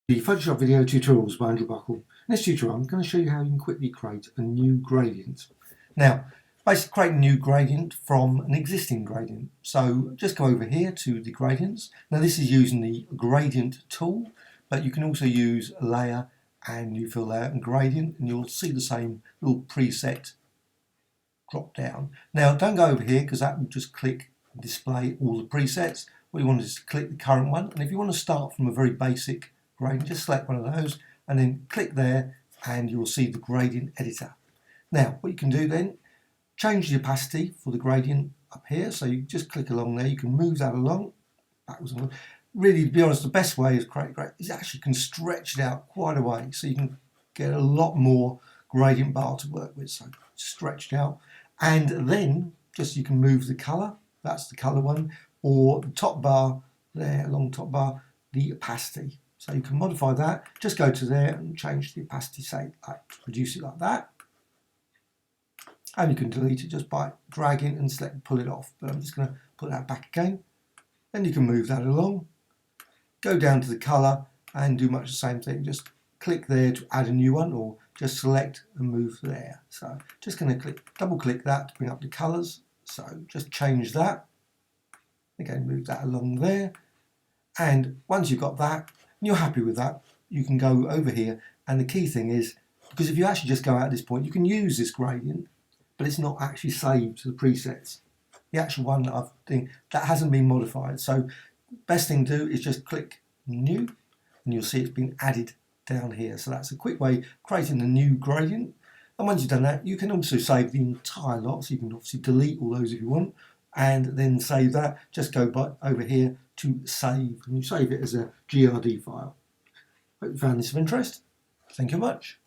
The Photoshop video tutorials by Andrew Buckle. In this tutorial I'm going to show you how you can quickly create a new gradient. Now, basically create a new gradient from an existing gradient. So just go over here to the gradients. Now this is using the gradient tool, but you can also use layer and new fill layer and gradient, and you'll see the same little preset drop down. Now don't go over here because that will just click and display all the presets. What you want is to click the current one, and if you want to start from a very basic gradient, just select one of those and then click there and you'll see the gradient editor. Now what you can do then, change the opacity for the gradient up here, so you just click along there, you can move that along backwards and forwards. Really, to be honest, the best way is actually can stretch it out quite a way, so you can get a lot more gradient bar to work with, so stretched out. And then just you can move the color, that's the color one, or the top bar there, along top bar, the opacity. So you can modify that, just go to there and change the opacity, say like reduce it like that. And you can delete it just by dragging and pull it off. But I'm just going to put that back again. Then you can move that along, go down to the color and do much the same thing. Just click there to add a new one, or just select and move there. So just going to double click that to bring up the colors. So just change that. Again, move that along there. And once you've got that, and you're happy with that, you can go over here. And the key thing is, because if you actually just go out at this point, you can use this gradient, but it's not actually saved to the presets. The actual one that I've think that hasn't been modified. So best thing to do is just click new, and you'll see it's been added down here. So that's a quick way of creating a new gradient. And once you've done that, you can also save the entire lot. So you can obviously delete all those if you want, and then save that. Just go over here to save, and you save it as a GRD file. Hope you found this of interest. Thank you much.